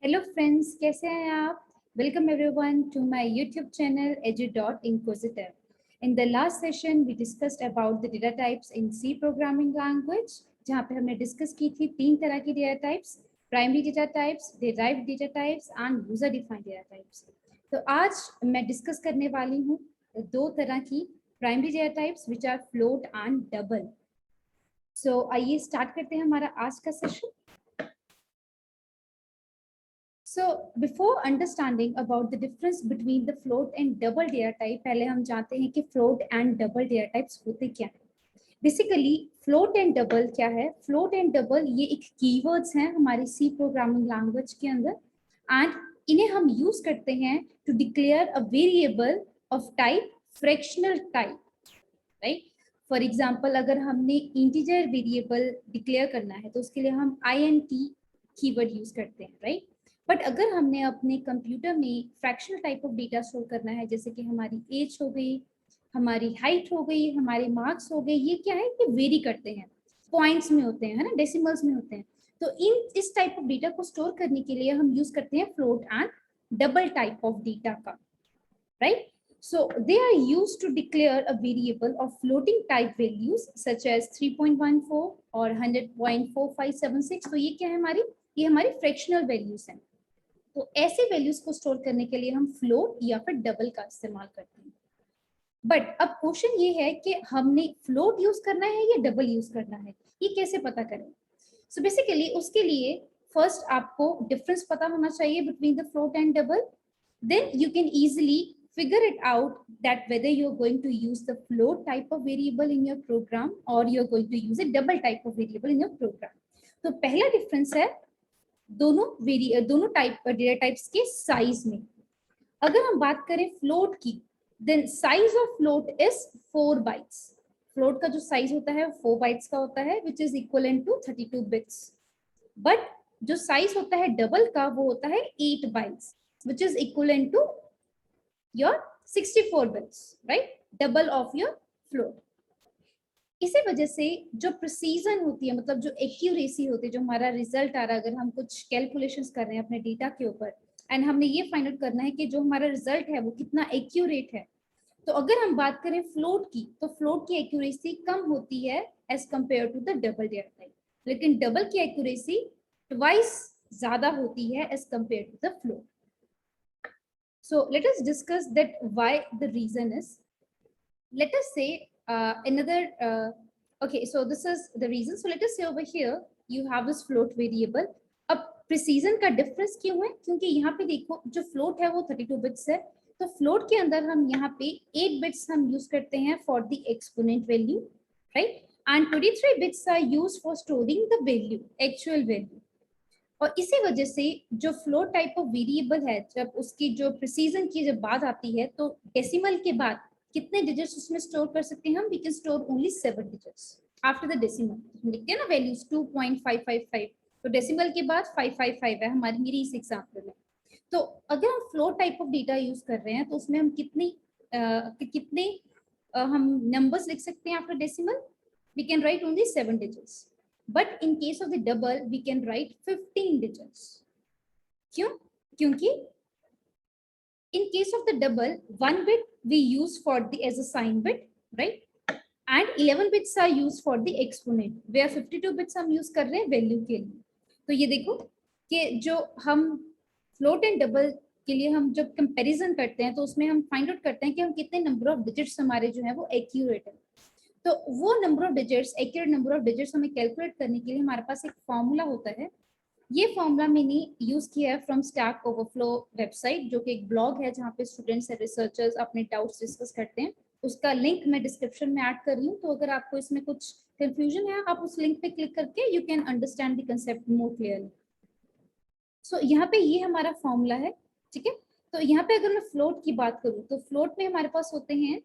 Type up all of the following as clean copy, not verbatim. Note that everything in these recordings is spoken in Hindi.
हेलो फ्रेंड्स, कैसे हैं आप? Welcome everyone to my YouTube channel edu.inquisitive. In the last session we discussed about the data types in C programming language, जहाँ पे हमने डिस्कस की थी तीन तरह की data types, primary data types, derived data types and user defined data types. तो आज मैं डिस्कस करने वाली हूँ दो तरह की primary data types which are float and double. So आइए स्टार्ट करते हैं हमारा आज का session. So before understanding about the difference between the float and double data type, पहले हम जानते हैं कि float and double data types होते क्या हैं. Basically float and double क्या है? Float and double ये एक keywords हैं हमारी C programming language के अंदर, and इन्हें हम use करते हैं to declare a variable of type fractional type, right? For example, अगर हमने integer variable declare करना है तो उसके लिए हम int keyword use करते हैं, right? बट अगर हमने अपने कंप्यूटर में fractional type of data store करना है, जैसे कि हमारी एज हो गई, हमारी हाइट हो गई, हमारे मार्क्स हो गए, ये क्या है कि वेरी करते हैं, पॉइंट्स में होते हैं, है ना, डेसिमल्स में होते हैं. तो इस टाइप ऑफ डेटा को स्टोर करने के लिए हम यूज करते हैं float and double type of data का, right? So they are used to declare a variable of floating type values such as 3.14 और 100.4576. तो ये क्या है ये हमारी फ्रैक्शनल वैल्यूज हैं. तो ऐसे वैल्यूज को स्टोर करने के लिए हम फ्लोट या फिर डबल का इस्तेमाल करते हैं. बट अब क्वेश्चन ये है कि हमने फ्लोट यूज करना है या डबल यूज करना है, ये कैसे पता करें? सो बेसिकली उसके लिए फर्स्ट आपको डिफरेंस पता होना चाहिए between the float and double. Then you can easily figure it out that whether you're going to use the float type of variable in your program or you're going to use a double type of variable in your program. तो पहला डिफरेंस है दोनों टाइप डेटा टाइप्स के साइज में. अगर हम बात करें फ्लोट की, then size of float is 4 bytes. Float का जो साइज होता है 4 बाइट्स का होता है, which is equivalent to 32 bits. But जो साइज होता है डबल का वो होता है 8 bytes, which is equivalent to your 64 bits, right? Double of your float. इसी वजह से जो प्रिसीजन होती है, मतलब जो एक्यूरेसी होती है, जो हमारा रिजल्ट आ रहा है, अगर हम कुछ कैलकुलेशंस कर रहे हैं अपने डेटा के ऊपर एंड हमने ये फाइंड आउट करना है कि जो हमारा रिजल्ट है वो कितना एक्यूरेट है, तो अगर हम बात करें फ्लोट की, तो फ्लोट की एक्यूरेसी कम होती है as compare to the double data type, लेकिन डबल की एक्यूरेसी ट्वाइस ज्यादा होती है as compare to the float. So let us discuss that why the reason is. Let us say okay, so this is the reason. So let us say over here you have this float variable. अब precision का difference क्यों है? क्योंकि यहाँ पे देखो जो float है वो 32 bits है, तो float के अंदर हम यहाँ पे 8 bits हम use करते हैं for the exponent value, right? And 23 bits are used for storing the value, actual value. और इसी वजह से जो फ्लोट टाइप ऑफ वेरिएबल है, जब उसकी जो प्रिसीजन की जब बात आती है, तो डेसिमल के बाद कितने डिजिट्स उसमें स्टोर कर सकते हैं हम? We can store only 7 digits after the decimal. लिखते हैं ना वैल्यूज 2.555, तो डेसिमल के बाद 555 है हमारी मेरी इस एग्जांपल में. तो अगर हम float type of data use कर रहे हैं तो उसमें हम कितने हम नंबर्स लिख सकते हैं after decimal? We can write only 7 digits. But in case of the double, we can write 15 digits. क्यों? क्योंकि in case of the double, 1 bit we use for the as a sign bit, right? And 11 bits are used for the exponent, where 52 bits हम use कर रहे हैं value के लिए. तो ये देखो कि जो हम float and double के लिए हम जब comparison करते हैं तो उसमें हम find out करते हैं कि हम कितने number of digits हमारे जो है वो accurate है. तो वो number of digits, accurate number of digits हमें कैलकुलेट करने के लिए हमारे पास एक फॉर्मूला होता है. ये फॉर्मूला मैंने यूज किया है फ्रॉम स्टैक ओवरफ्लो वेबसाइट, जो कि एक ब्लॉग है जहाँ पे स्टूडेंट्स और रिसर्चर्स अपने डाउट्स डिस्कस करते हैं. उसका लिंक मैं डिस्क्रिप्शन में ऐड कर रही हूँ, तो अगर आपको इसमें कुछ कंफ्यूजन है आप उस लिंक पे क्लिक करके you can understand the concept more clearly. So यहाँ पे ये हमारा फॉर्मूला है, ठीक है? तो यहाँ पे अगर मैं फ्लोट की बात करूँ तो फ्लोट में हमारे पास होते हैं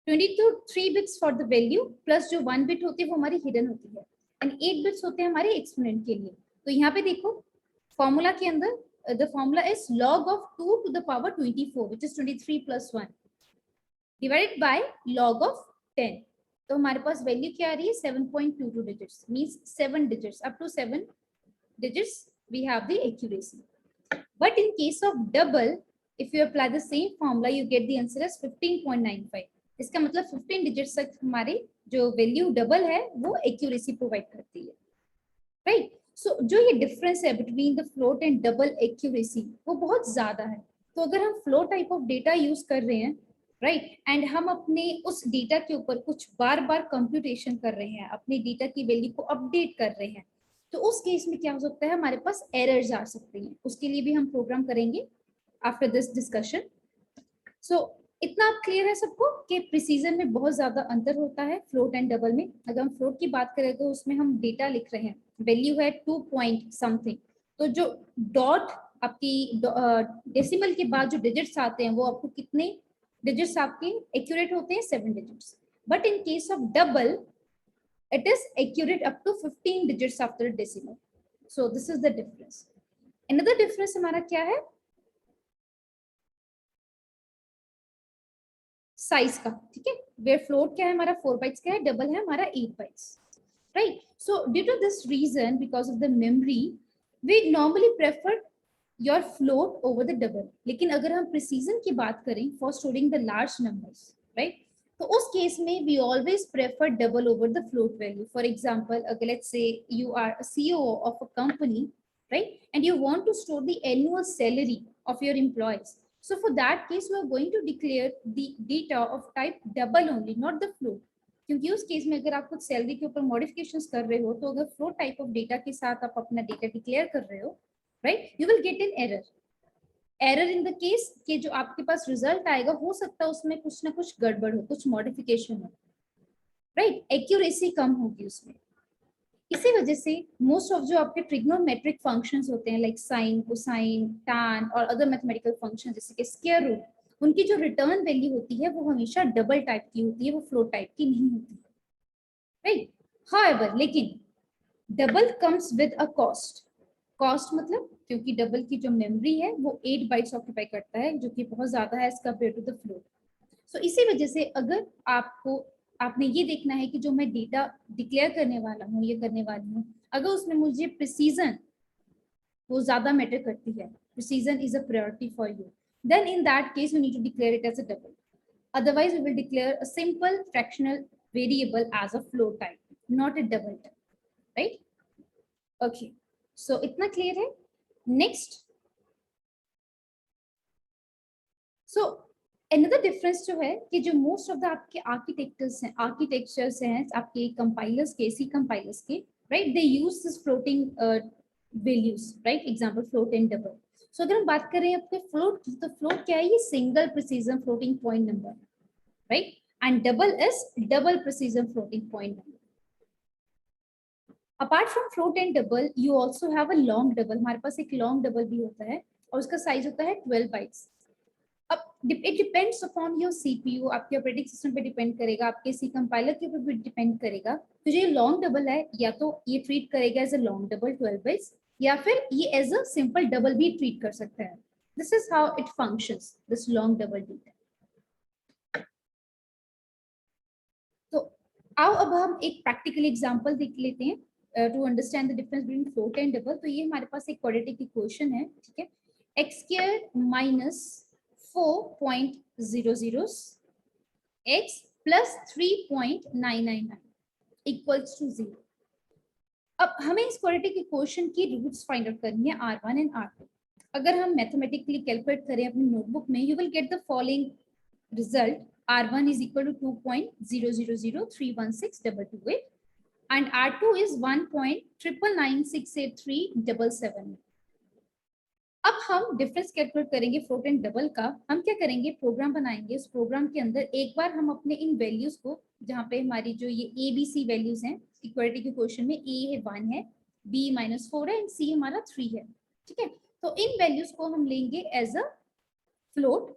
23 bits for the value, plus जो 1 बिट होती है वो हमारी हिडन होती है, एंड 8 बिट्स होते हैं हमारे एक्सपोनेंट के लिए. तो यहाँ पे देखो फॉर्मूला के अंदर the formula is log of 2 to the power 24, which is 23 plus 1 divided by log of 10. तो हमारे पास वैल्यू क्या आ रही है? 7.22 digits, means 7 digits, up to 7 digits we have the accuracy. But in case of double, if you apply the same formula, you get the answer as 15.95. इसका मतलब 15 डिजिट्स तक हमारे जो वैल्यू डबल है वो एक्यूरेसी प्रोवाइड करती है, राइट? सो जो ये डिफरेंस है between the float and double accuracy वो बहुत ज्यादा है. तो अगर हम flow type of data use कर रहे हैं, राइट, एंड हम अपने उस डेटा के ऊपर कुछ बार बार कंप्यूटेशन कर रहे हैं, अपने डेटा की वैल्यू को अपडेट कर रहे हैं, तो उस केस में क्या हो सकता है, हमारे पास एरर्स आ सकते हैं. उसके लिए भी हम प्रोग्राम करेंगे आफ्टर दिस डिस्कशन. सो इतना आप क्लियर है सबको कि प्रिसीजन में बहुत ज्यादा अंतर होता है फ्लोट एंड डबल में. अगर हम फ्लोट की बात करें तो उसमें हम डेटा लिख रहे हैं, वैल्यू है 2 पॉइंट समथिंग, तो जो डॉट आपकी डेसिमल के बाद जो डिजिट्स आते हैं वो आपको कितने डिजिट्स आपके एक्यूरेट होते हैं, 7 digits. But in case of double it is accurate up to 15 digits after decimal. So this is the difference. Another difference हमारा क्या है, साइज का, ठीक है. वेयर फ्लोट क्या है हमारा 4 बाइट्स का है, डबल है हमारा 8 bytes, right. So due to this reason, because of the memory, we normally prefer your float over the double. लेकिन अगर हम प्रिसीजन की बात करें for storing the large numbers, right, तो उस केस में we always prefer double over the float value. For example, अगर let's say you are a CEO of a company, right, and you want to store the annual salary of your employees. So for that case, we are going to declare the data of type double only, not the float. क्योंकि उस केस में अगर आप कुछ सैलरी के ऊपर मॉडिफिकेशंस कर रहे हो, तो अगर फ्लोट टाइप ऑफ डेटा के साथ आप अपना डेटा डिक्लेयर कर रहे हो, right, you will get an error. Error in the case कि जो आपके पास रिजल्ट आएगा हो सकता है उसमें कुछ ना कुछ गड़बड़ हो, कुछ मॉडिफिकेशन हो, राइट, एक्यूरेसी कम होगी उसमें. इसी वजह से मोस्ट ऑफ जो आपके ट्रिग्नोमेट्रिक फंक्शंस होते हैं लाइक साइन, कोसाइन, टैन और अदर मैथमेटिकल फंक्शन जैसे कि स्क्वायर रूट, उनकी जो रिटर्न वैल्यू होती है वो हमेशा डबल टाइप की होती है, वो फ्लोट टाइप की नहीं होती, राइट. हाउएवर, लेकिन double comes with a cost. Cost मतलब क्योंकि डबल की जो मेमोरी है वो 8 बाइट्स ऑक्यूपाई करता है, जो कि बहुत ज्यादा है as compare to the float. So इसी वजह से अगर आपने ये देखना है कि जो मैं डेटा डिक्लेयर करने वाला हूँ, ये करने वाली हूँ, अगर उसमें मुझे प्रिसीजन वो ज्यादा मैटर करती है, precision is a priority for you, then in that case you need to declare it as a double. Otherwise we will declare a simple fractional variable as a float type, not a double type, right. Okay, so इतना क्लियर है. नेक्स्ट, सो another difference जो है कि जो मोस्ट ऑफ द आपके आर्किटेक्चर्स हैं आपके कंपाइलर्स के, सी कंपाइलर्स के, right, they use this floating values, right, example float and double. So अगर हम बात करें आपके फ्लोट की, तो फ्लोट क्या है, ये single precision floating point number, right, and double is double precision floating point number. Apart from float and double, you also have a long double. हमारे पास एक लॉन्ग डबल भी होता है और उसका साइज होता है 12 बाइट्स. अब it depends upon your CPU, आपके ऑपरेटिंग सिस्टम पे डिपेंड करेगा, आपके सी कंपाइलर के ऊपर भी डिपेंड करेगा. तो जो लॉन्ग डबल है, या तो ये ट्रीट करेगा as a long double 12 bytes, या फिर ये एज अ सिंपल डबल भी ट्रीट कर सकता है. This is how it functions, this long double data. तो आओ अब हम एक प्रैक्टिकल एग्जांपल देख लेते हैं to understand the difference between float and double. तो ये हमारे पास एक क्वाड्रेटिक इक्वेशन है, ठीक है, x square minus 4.000 x plus 3.999 equals to 0. अब हमें इस क्वाड्रेटिक इक्वेशन की रूट्स फाइंड आउट करनी है, r1 एंड r2. अगर हम मैथमेटिकली कैलकुलेट करें अपनी नोटबुक में, you will get the following result. r1 is equal to 2.00031622 and r2 is 1.999683777. अब हम डिफरेंस कैलकुलेट करेंगे फ्लोट एंड डबल का. हम क्या करेंगे, प्रोग्राम बनाएंगे. उस प्रोग्राम के अंदर एक बार हम अपने इन वैल्यूज को, जहाँ पे हमारी जो ये ए बी सी वैल्यूज हैं इक्वालिटी के क्वेश्चन में, ए है 1 है, बी -4 है एंड सी हमारा 3 है, ठीक है. तो इन वैल्यूज को हम लेंगे एज अ फ्लोट,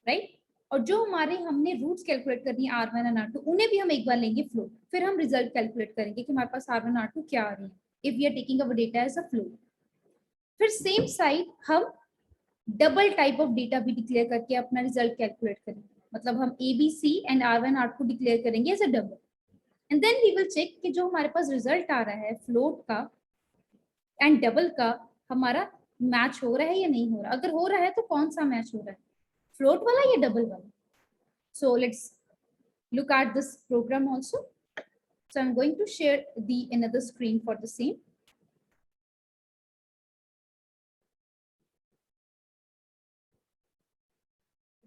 राइट, और जो हमारे हमने रूट्स कैलकुलेट करनी है r1 एंड r2, उन्हें भी हम एक बार लेंगे फ्लोट. फिर हम रिजल्ट कैलकुलेट करेंगे कि हमारे पास r1 r2 क्या आ रही है if we are taking our data as a float. फिर सेम साइड हम डबल टाइप ऑफ डेटा भी डिक्लेयर करके अपना रिजल्ट कैलकुलेट करेंगे. मतलब हम A B C and r1 r2 declare करेंगे as a double, and then we will check कि जो हमारे पास रिजल्ट आ रहा है फ्लोट का एंड डबल का, हमारा मैच हो रहा है या नहीं हो रहा, अगर हो रहा है तो कौन सा मैच हो रहा है, फ्लोट वाला या डबल वाला. So let's look at this program also. So I'm going to share the another screen for the same.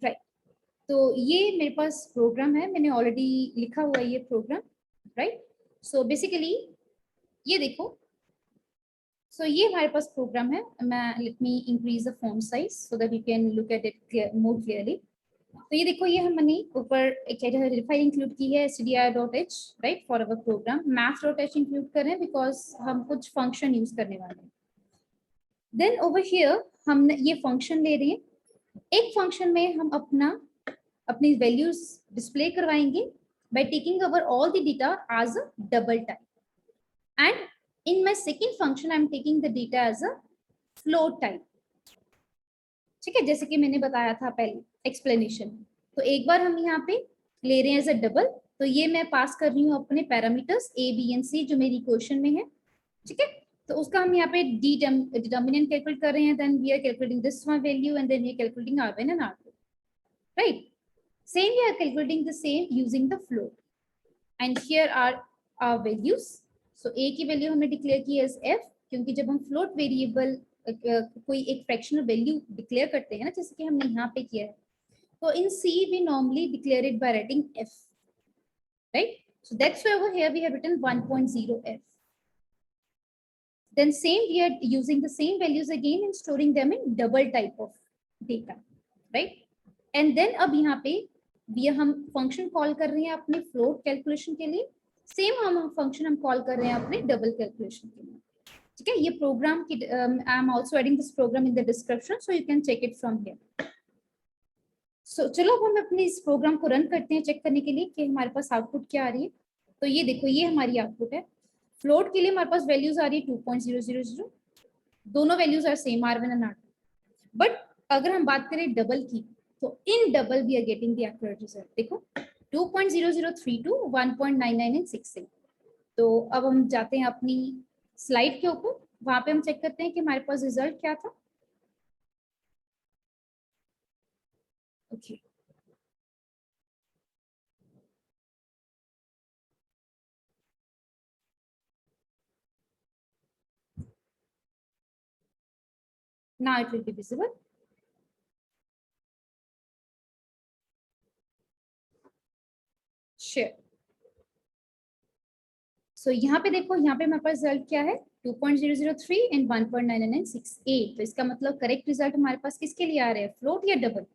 Right. तो ये मेरे पास प्रोग्राम है, मैंने ऑलरेडी लिखा हुआ है ये प्रोग्राम. राइट. सो बेसिकली ये देखो, सो ये हमारे पास प्रोग्राम है. मैं let me increase the font size so that you can look at it more clearly. तो ये देखो, ये हमने ऊपर एक फाइल इंक्लूड की है stdio.h, right, for our program. maths.h include करें बिकॉज हम कुछ फंक्शन यूज करने वाले हैं. देन ओवर हियर हम ये फंक्शन ले रहे हैं. एक फंक्शन में हम अपनी वैल्यूज डिस्प्ले करवाएंगे by taking over all the data as a double type, and in my second function I am taking the data as a float type. ठीक है, जैसे कि मैंने बताया था पहले एक्सप्लेनेशन. तो एक बार हम यहाँ पे ले रहे हैं एज अ डबल, तो ये मैं पास कर रही हूँ अपने parameters a b and c जो मेरी इक्वेशन में है. ठीक है, तो उसका हम यहाँ पे डिटर्मिनेंट कैलकुलेट कर रहे हैं. Then we are calculating this one value and then we are calculating r1 and r2. Right. Same, we are calculating the same using the float. And here are our values. So a की वैल्यू हमने डिक्लेयर की एज f, क्योंकि जब हम फ्लोट वेरिएबल कोई एक फ्रैक्शनल वैल्यू डिक्लेयर करते हैं ना, जैसे कि हमने यहाँ पे किया है, तो इन C we normally declare it by writing f, right? So that's why over here we have written 1.0 f. Then same, we are using the same values again and storing them in double type of data, right? And then अब यहाँ पे हम फंक्शन कॉल कर रहे हैं अपने फ्लोट कैलकुलेशन के लिए. सेम हम फंक्शन हम कॉल कर रहे हैं अपने डबल कैलकुलेशन के लिए. ठीक है, ये प्रोग्राम की I am also adding this program in the description so you can check it from here. So चलो हम अपने इस प्रोग्राम को रन करते हैं चेक करने के लिए कि हमारे पास आउटपुट क्या आ रही है. तो ये देखो, ये हमारी आउटपुट है. फ्लोट के लिए हमारे पास वैल्यूज आ रही है 2.000. दोनों values are same, r1 and r2. But अगर हम बात करें डबल की, तो in double we are getting the accurate result. देखो 2.0032, 1.99 एंड 68. तो अब हम जाते हैं अपनी स्लाइड के ऊपर, वहां पे हम चेक करते हैं कि हमारे पास रिजल्ट क्या था. Okay, now it will be visible. Share. So यहाँ पे देखो, यहाँ पे हमारे पास रिजल्ट क्या है, 2.003 एंड 1.9968. तो इसका मतलब करेक्ट रिजल्ट हमारे पास किसके लिए आ रहे हैं, फ्लोट या डबल?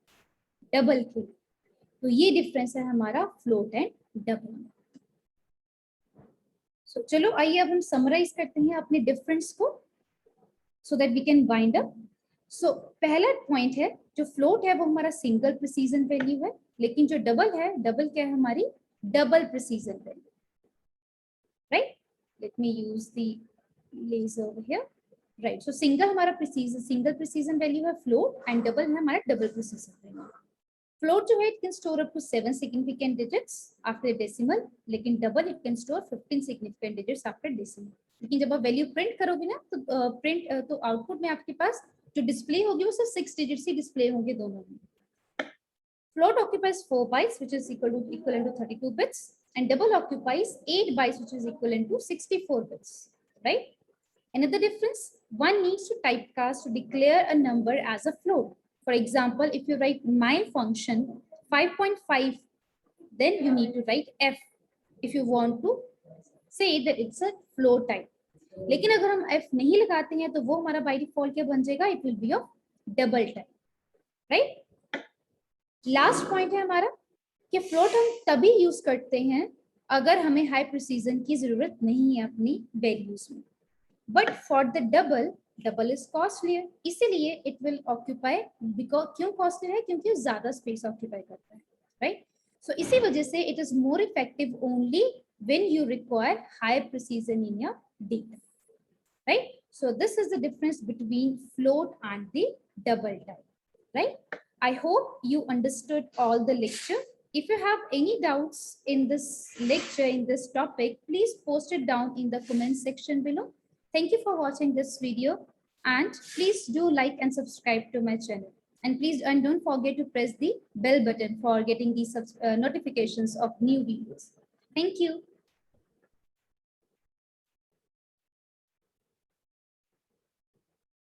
डबल के. तो ये डिफरेंस है हमारा फ्लोट एंड डबल. सो चलो आइए अब हम समराइज करते हैं अपने डिफरेंस को so that we can wind up. So पहला पॉइंट है, जो फ्लोट है वो हमारा सिंगल प्रिसीजन वैल्यू है, लेकिन जो डबल है, डबल क्या है हमारी, double precision value. Right. Let me use the laser over here. Right. So single हमारा प्रिसीजन, सिंगल प्रिसीजन वैल्यू है फ्लोट, एंड डबल है हमारा डबल प्रिसीजन वैल्यू. फ्लोट जो है it can store up to 7 significant digits after decimal, लेकिन double it can store 15 significant digits after decimal. लेकिन जब आप वैल्यू प्रिंट करोगे ना, तो आउटपुट में आपके पास जो डिस्प्ले होगी वो सिर्फ 6 डिजिट्स ही डिस्प्ले होंगे दोनों में. Float occupies 4 bytes, which is equivalent to 32 bits, and double occupies 8 bytes, which is equivalent to 64 bits. Right? Another difference: one needs to typecast to declare a number as a float. For example, if you write my function 5.5, then you need to write f if you want to say that it's a float type. लेकिन अगर हम f नहीं लगाते हैं तो वो हमारा by default क्या बन जाएगा, it will be of double type. Right? Last point है हमारा कि फ्लोट हम तभी यूज करते हैं अगर हमें हाई प्रिसीजन की जरूरत नहीं है अपनी वैल्यूज में. But for the double, double is costlier, इसीलिए इट विल ऑक्यूपाई, बिकॉज क्यों कॉस्टली है, क्योंकि ज्यादा स्पेस ऑक्यूपाई करता है. राइट. सो इसी वजह से it is more effective only when you require high precision in your data. Right. So this is the difference between float and the double type. Right. I hope you understood all the lecture. If you have any doubts in this lecture, in this topic, please post it down in the comment section below. Thank you for watching this video. And please do like and subscribe to my channel. And please and don't forget to press the bell button for getting the notifications of new videos. Thank you.